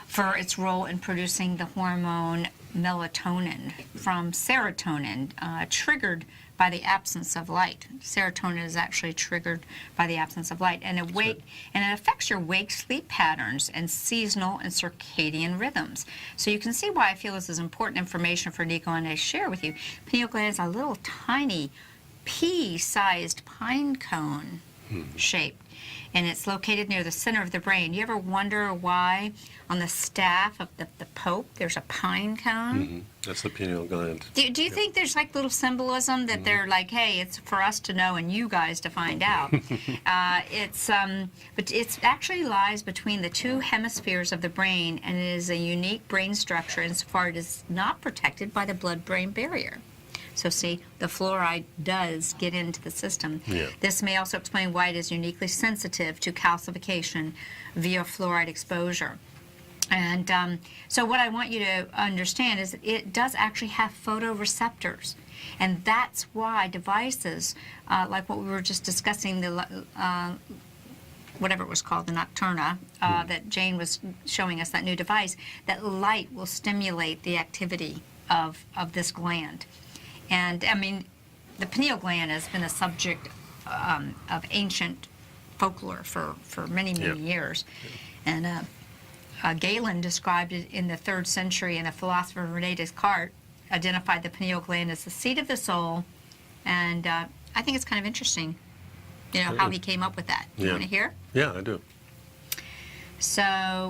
[SPEAKER 2] for its role in producing the hormone melatonin from serotonin, triggered by the absence of light. Serotonin is actually triggered by the absence of light, and it affects your wake-sleep patterns and seasonal and circadian rhythms. So you can see why I feel this is important information for Nico and I to share with you. Pineal gland is a little tiny pea-sized pine cone shape, and it's located near the center of the brain. You ever wonder why on the staff of the Pope there's a pine cone?
[SPEAKER 4] That's the pineal gland.
[SPEAKER 2] Do you think there's like little symbolism that they're like, hey, it's for us to know and you guys to find out? But it actually lies between the two hemispheres of the brain, and it is a unique brain structure insofar it is not protected by the blood-brain barrier. So see, the fluoride does get into the system.
[SPEAKER 4] Yeah.
[SPEAKER 2] This may also explain why it is uniquely sensitive to calcification via fluoride exposure. And so what I want you to understand is that it does actually have photoreceptors. And that's why devices, like what we were just discussing, the whatever it was called, the Nocturna, that Jane was showing us, that new device, that light will stimulate the activity of this gland. And, I mean, the pineal gland has been a subject of ancient folklore for many, many years. And Galen described it in the 3rd century, and the philosopher René Descartes identified the pineal gland as the seat of the soul. And I think it's kind of interesting, how he came up with that. You want to hear?
[SPEAKER 4] Yeah, I do.
[SPEAKER 2] So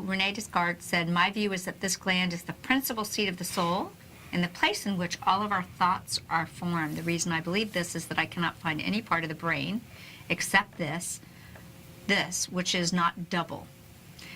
[SPEAKER 2] René Descartes said, "My view is that this gland is the principal seat of the soul, and the place in which all of our thoughts are formed. The reason I believe this is that I cannot find any part of the brain except this, which is not double.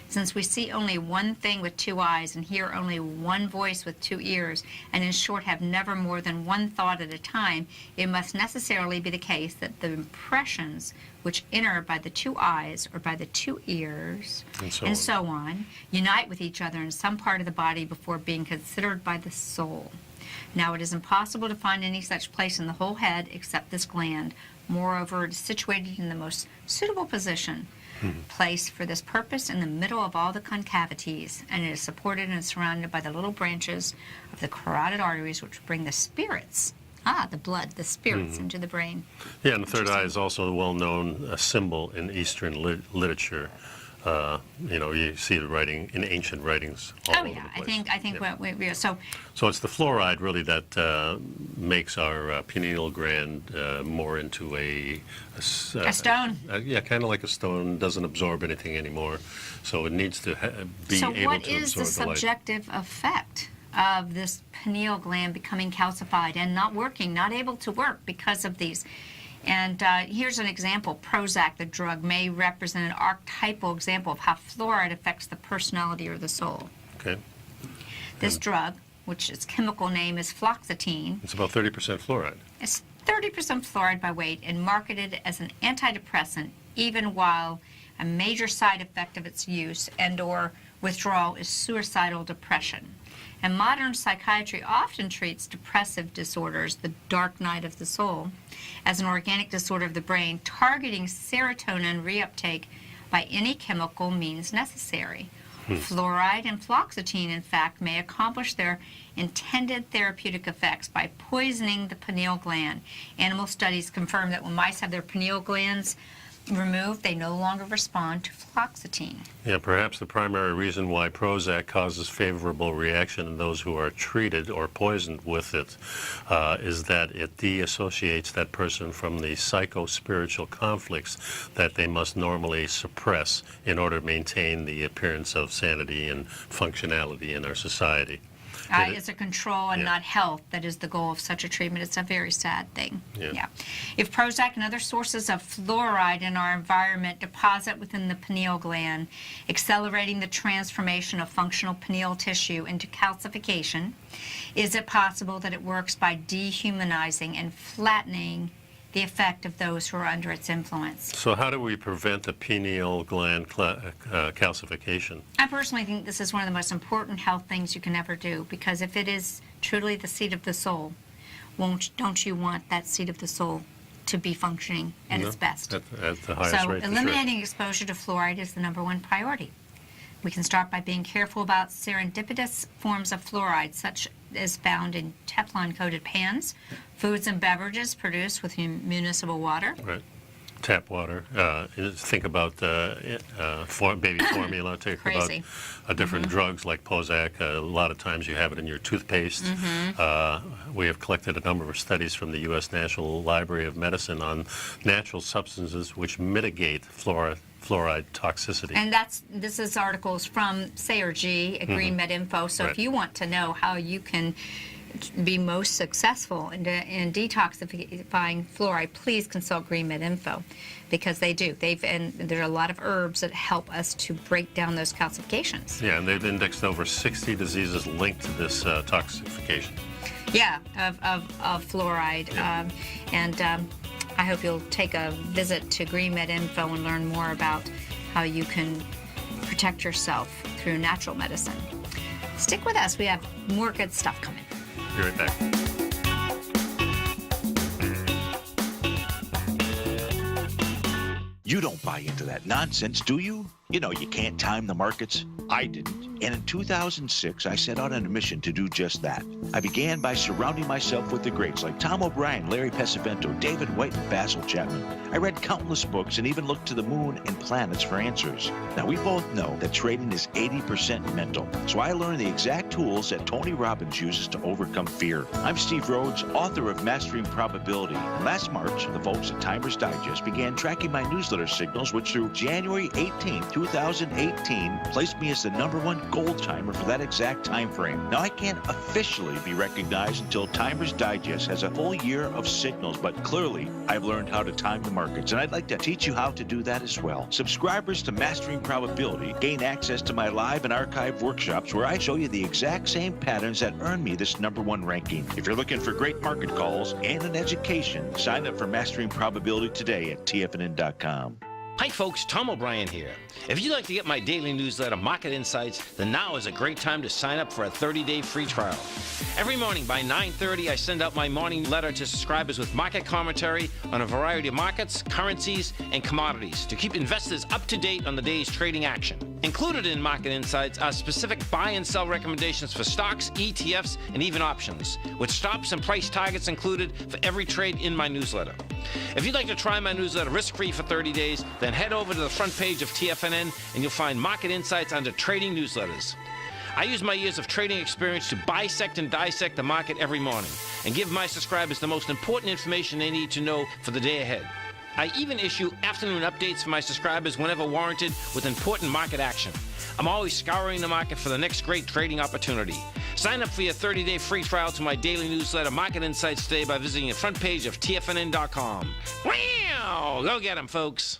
[SPEAKER 2] Since we see only one thing with 2 eyes and hear only one voice with 2 ears, and in short have never more than one thought at a time, it must necessarily be the case that the impressions which enter by the 2 eyes or by the 2 ears and so on unite with each other in some part of the body before being considered by the soul. Now it is impossible to find any such place in the whole head except this gland. Moreover, it is situated in the most suitable position, placed for this purpose in the middle of all the concavities, and it is supported and surrounded by the little branches of the carotid arteries which bring the spirits, the blood, the spirits into the brain."
[SPEAKER 4] Yeah, and the third eye is also a well-known symbol in Eastern literature. You see it writing in ancient writings all over the place.
[SPEAKER 2] I think
[SPEAKER 4] Yeah.
[SPEAKER 2] so.
[SPEAKER 4] So it's the fluoride really that makes our pineal gland more into a
[SPEAKER 2] stone.
[SPEAKER 4] Kind of like a stone. Doesn't absorb anything anymore, so it needs to be
[SPEAKER 2] So
[SPEAKER 4] able
[SPEAKER 2] what
[SPEAKER 4] to
[SPEAKER 2] is the
[SPEAKER 4] absorb the light.
[SPEAKER 2] subjective effect of this pineal gland becoming calcified and not working, not able to work because of these? And here's an example. Prozac, the drug, may represent an archetypal example of how fluoride affects the personality or the soul.
[SPEAKER 4] Okay.
[SPEAKER 2] This drug, which its chemical name is fluoxetine,
[SPEAKER 4] It's about 30% fluoride.
[SPEAKER 2] it's 30% fluoride by weight and marketed as an antidepressant, even while a major side effect of its use and or withdrawal is suicidal depression. And modern psychiatry often treats depressive disorders, the dark night of the soul, as an organic disorder of the brain, targeting serotonin reuptake by any chemical means necessary. Fluoride and fluoxetine, in fact, may accomplish their intended therapeutic effects by poisoning the pineal gland. Animal studies confirm that when mice have their pineal glands removed, they no longer respond to fluoxetine.
[SPEAKER 4] Yeah, perhaps the primary reason why Prozac causes favorable reaction in those who are treated or poisoned with it is that it deassociates that person from the psycho-spiritual conflicts that they must normally suppress in order to maintain the appearance of sanity and functionality in our society.
[SPEAKER 2] It's a control and not health that is the goal of such a treatment. It's a very sad thing.
[SPEAKER 4] Yeah.
[SPEAKER 2] If Prozac and other sources of fluoride in our environment deposit within the pineal gland, accelerating the transformation of functional pineal tissue into calcification, is it possible that it works by dehumanizing and flattening the effect of those who are under its influence?
[SPEAKER 4] So how do we prevent the pineal gland calcification?
[SPEAKER 2] I personally think this is one of the most important health things you can ever do, because if it is truly the seat of the soul, don't you want that seat of the soul to be functioning at its best?
[SPEAKER 4] At the highest
[SPEAKER 2] So
[SPEAKER 4] rate, for
[SPEAKER 2] eliminating exposure to fluoride is the #1 priority. We can start by being careful about serendipitous forms of fluoride, such is found in Teflon-coated pans, foods and beverages produced with municipal water.
[SPEAKER 4] Right. Tap water. Think about baby formula. Think
[SPEAKER 2] Crazy.
[SPEAKER 4] about different drugs like Prozac. A lot of times you have it in your toothpaste. We have collected a number of studies from the U.S. National Library of Medicine on natural substances which mitigate fluoride toxicity.
[SPEAKER 2] And this is articles from SAYERG at Green Med Info. So if you want to know how you can be most successful in detoxifying fluoride, please consult Green Med Info, because they do. And there are a lot of herbs that help us to break down those calcifications.
[SPEAKER 4] Yeah, and they've indexed over 60 diseases linked to this toxification.
[SPEAKER 2] Yeah, of fluoride. Yeah. I hope you'll take a visit to Green Med Info and learn more about how you can protect yourself through natural medicine. Stick with us. We have more good stuff coming.
[SPEAKER 4] Be right back.
[SPEAKER 8] You don't buy into that nonsense, do you? You know you can't time the markets. I didn't. And in 2006, I set out on a mission to do just that. I began by surrounding myself with the greats like Tom O'Brien, Larry Pesavento, David White, and Basil Chapman. I read countless books and even looked to the moon and planets for answers. Now, we both know that trading is 80% mental. So I learned the exact tools that Tony Robbins uses to overcome fear. I'm Steve Rhodes, author of Mastering Probability. And last March, the folks at Timers Digest began tracking my newsletter signals, which through January 18, 2018, placed me as the #1 gold timer for that exact time frame. Now, I can't officially be recognized until Timers Digest has a full year of signals, but clearly I've learned how to time the markets, and I'd like to teach you how to do that as well. Subscribers to Mastering Probability gain access to my live and archived workshops where I show you the exact same patterns that earn me this #1 ranking. If you're looking for great market calls and an education, sign up for Mastering Probability today at TFNN.com.
[SPEAKER 9] Hi folks, Tom O'Brien here. If you'd like to get my daily newsletter, Market Insights, then now is a great time to sign up for a 30-day free trial. Every morning by 9:30, I send out my morning letter to subscribers with market commentary on a variety of markets, currencies, and commodities to keep investors up to date on the day's trading action. Included in Market Insights are specific buy and sell recommendations for stocks, ETFs, and even options, with stops and price targets included for every trade in my newsletter. If you'd like to try my newsletter risk-free for 30 days, then head over to the front page of TFNN and you'll find Market Insights under Trading Newsletters. I use my years of trading experience to bisect and dissect the market every morning and give my subscribers the most important information they need to know for the day ahead. I even issue afternoon updates for my subscribers whenever warranted with important market action. I'm always scouring the market for the next great trading opportunity. Sign up for your 30-day free trial to my daily newsletter, Market Insights, today by visiting the front page of TFNN.com. Wow! Go get 'em, folks.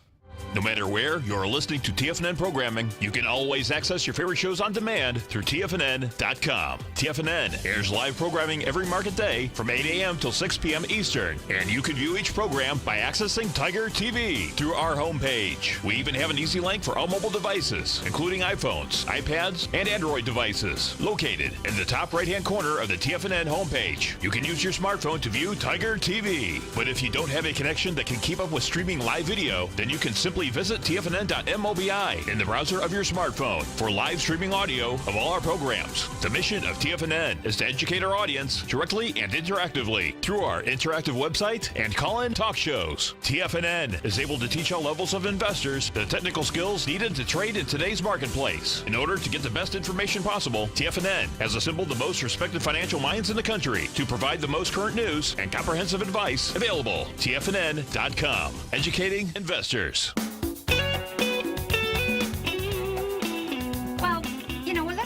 [SPEAKER 1] No matter where you're listening to TFNN programming, you can always access your favorite shows on demand through TFNN.com. TFNN airs live programming every market day from 8 a.m. till 6 p.m. Eastern, and you can view each program by accessing Tiger TV through our homepage. We even have an easy link for all mobile devices, including iPhones, iPads, and Android devices, located in the top right-hand corner of the TFNN homepage. You can use your smartphone to view Tiger TV, but if you don't have a connection that can keep up with streaming live video, then you can simply visit TFNN.mobi in the browser of your smartphone for live streaming audio of all our programs. The mission of TFNN is to educate our audience directly and interactively through our interactive website and call-in talk shows. TFNN is able to teach all levels of investors the technical skills needed to trade in today's marketplace. In order to get the best information possible, TFNN has assembled the most respected financial minds in the country to provide the most current news and comprehensive advice available. TFNN.com, educating investors.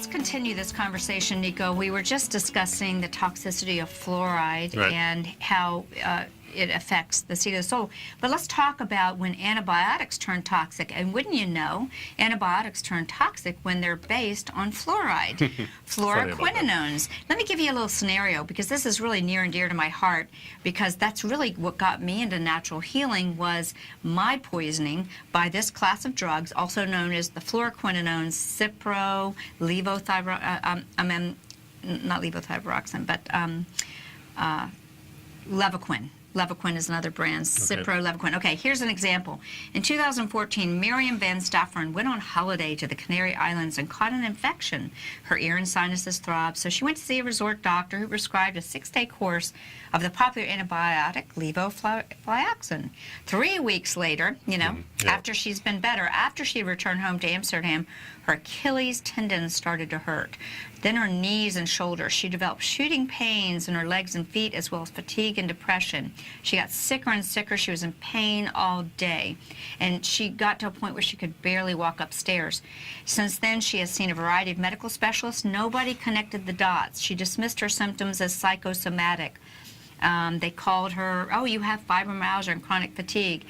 [SPEAKER 2] Continue this conversation, Nico. We were just discussing the toxicity of fluoride and how it affects the seat of the soul. But let's talk about when antibiotics turn toxic. And wouldn't you know, antibiotics turn toxic when they're based on fluoride. Fluoroquinones. Let me give you a little scenario, because this is really near and dear to my heart, because that's really what got me into natural healing, was my poisoning by this class of drugs, also known as the fluoroquinones, Cipro, not levothyroxine, but Levaquin. Levaquin is another brand. Cipro, Levaquin. Okay, here's an example. In 2014, Miriam Van Staffern went on holiday to the Canary Islands and caught an infection. Her ear and sinuses throbbed, so she went to see a resort doctor who prescribed a 6-day course of the popular antibiotic levofloxacin. 3 weeks later, after she's been better, after she returned home to Amsterdam, her Achilles tendon started to hurt. Then her knees and shoulders. She developed shooting pains in her legs and feet, as well as fatigue and depression. She got sicker and sicker. She was in pain all day. And she got to a point where she could barely walk upstairs. Since then, she has seen a variety of medical specialists. Nobody connected the dots. She dismissed her symptoms as psychosomatic. They called her, oh, you have fibromyalgia and chronic fatigue.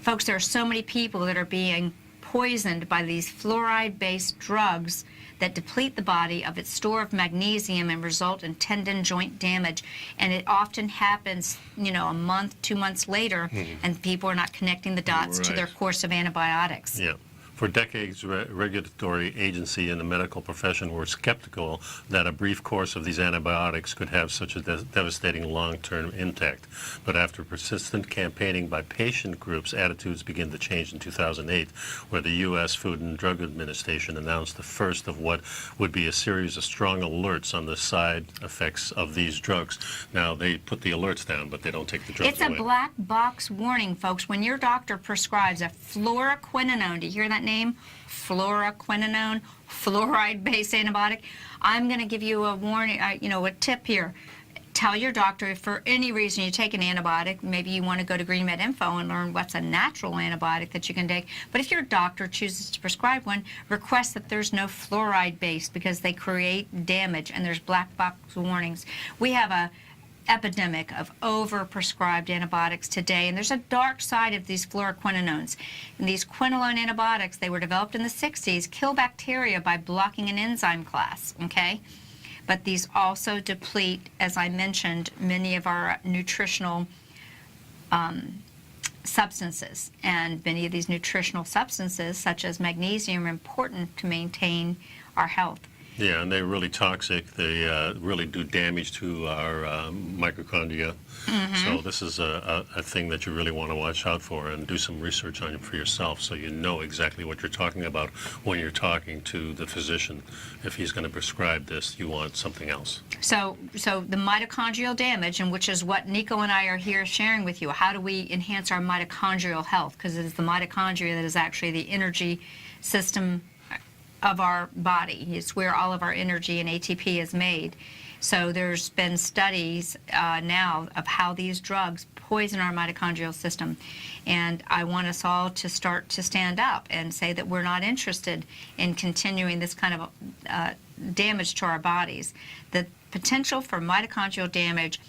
[SPEAKER 2] Folks, there are so many people that are being poisoned by these fluoride-based drugs that deplete the body of its store of magnesium and result in tendon joint damage. And it often happens, a month, 2 months later, and people are not connecting the dots to their course of antibiotics.
[SPEAKER 4] Yeah. For decades, regulatory agency and the medical profession were skeptical that a brief course of these antibiotics could have such a devastating long-term impact. But after persistent campaigning by patient groups, attitudes began to change in 2008, where the U.S. Food and Drug Administration announced the first of what would be a series of strong alerts on the side effects of these drugs. Now, they put the alerts down, but they don't take the drugs away.
[SPEAKER 2] It's a black box warning, folks. When your doctor prescribes a fluoroquinolone, do you hear that name? Fluoroquinolone, fluoride-based antibiotic. I'm going to give you a warning, a tip here. Tell your doctor if for any reason you take an antibiotic, maybe you want to go to GreenMed Info and learn what's a natural antibiotic that you can take. But if your doctor chooses to prescribe one, request that there's no fluoride-based because they create damage and there's black box warnings. We have a epidemic of over-prescribed antibiotics today, and there's a dark side of these fluoroquinolones. And these quinolone antibiotics, they were developed in the 60s, kill bacteria by blocking an enzyme class, okay? But these also deplete, as I mentioned, many of our nutritional substances. And many of these nutritional substances, such as magnesium, are important to maintain our health.
[SPEAKER 4] Yeah, and they're really toxic. They really do damage to our mitochondria. So this is a thing that you really want to watch out for and do some research on it for yourself so you know exactly what you're talking about when you're talking to the physician. If he's going to prescribe this, you want something else.
[SPEAKER 2] So the mitochondrial damage, and which is what Nico and I are here sharing with you, how do we enhance our mitochondrial health? Because it is the mitochondria that is actually the energy system of our body. It's where all of our energy and ATP is made. So there's been studies now of how these drugs poison our mitochondrial system. And I want us all to start to stand up and say that we're not interested in continuing this kind of damage to our bodies. The potential for mitochondrial damage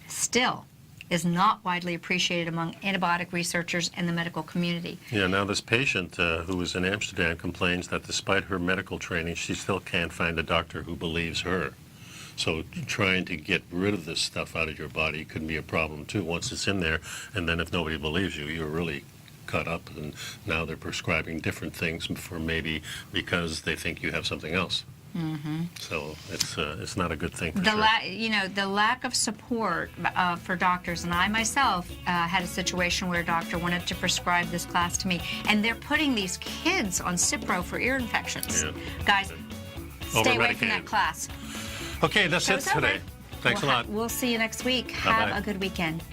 [SPEAKER 2] still is not widely appreciated among antibiotic researchers and the medical community.
[SPEAKER 4] Yeah, now this patient who was in Amsterdam complains that despite her medical training, she still can't find a doctor who believes her. So trying to get rid of this stuff out of your body could be a problem too once it's in there, and then if nobody believes you, you're really cut up, and now they're prescribing different things for maybe because they think you have something else. So it's not a good thing for sure.
[SPEAKER 2] The lack of support for doctors, and I myself had a situation where a doctor wanted to prescribe this class to me, and they're putting these kids on Cipro for ear infections. Yeah. Guys, stay away from that class.
[SPEAKER 4] Okay, that's it today. Thanks a lot.
[SPEAKER 2] We'll see you next week. Have a good weekend.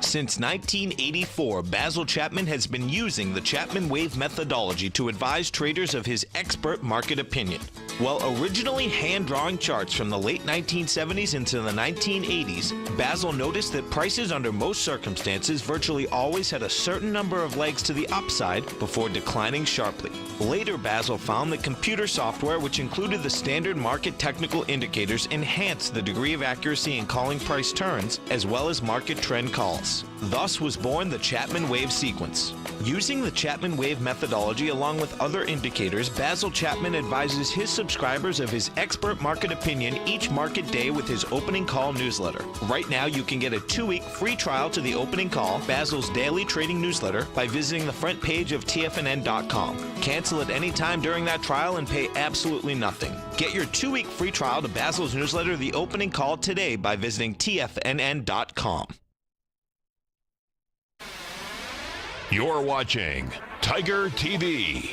[SPEAKER 6] Since 1984, Basil Chapman has been using the Chapman Wave methodology to advise traders of his expert market opinion. While originally hand-drawing charts from the late 1970s into the 1980s, Basil noticed that prices under most circumstances virtually always had a certain number of legs to the upside before declining sharply. Later, Basil found that computer software, which included the standard market technical indicators, enhanced the degree of accuracy in calling price turns as well as market trend calls. sequence. Thus was born the Chapman Wave sequence. Using the Chapman Wave methodology along with other indicators, Basil Chapman advises his subscribers of his expert market opinion each market day with his opening call newsletter. Right now, you can get a 2-week free trial to the opening call, Basil's daily trading newsletter, by visiting the front page of TFNN.com. Cancel at any time during that trial and pay absolutely nothing. Get your 2-week free trial to Basil's newsletter, The Opening Call, today by visiting TFNN.com.
[SPEAKER 1] You're watching Tiger TV.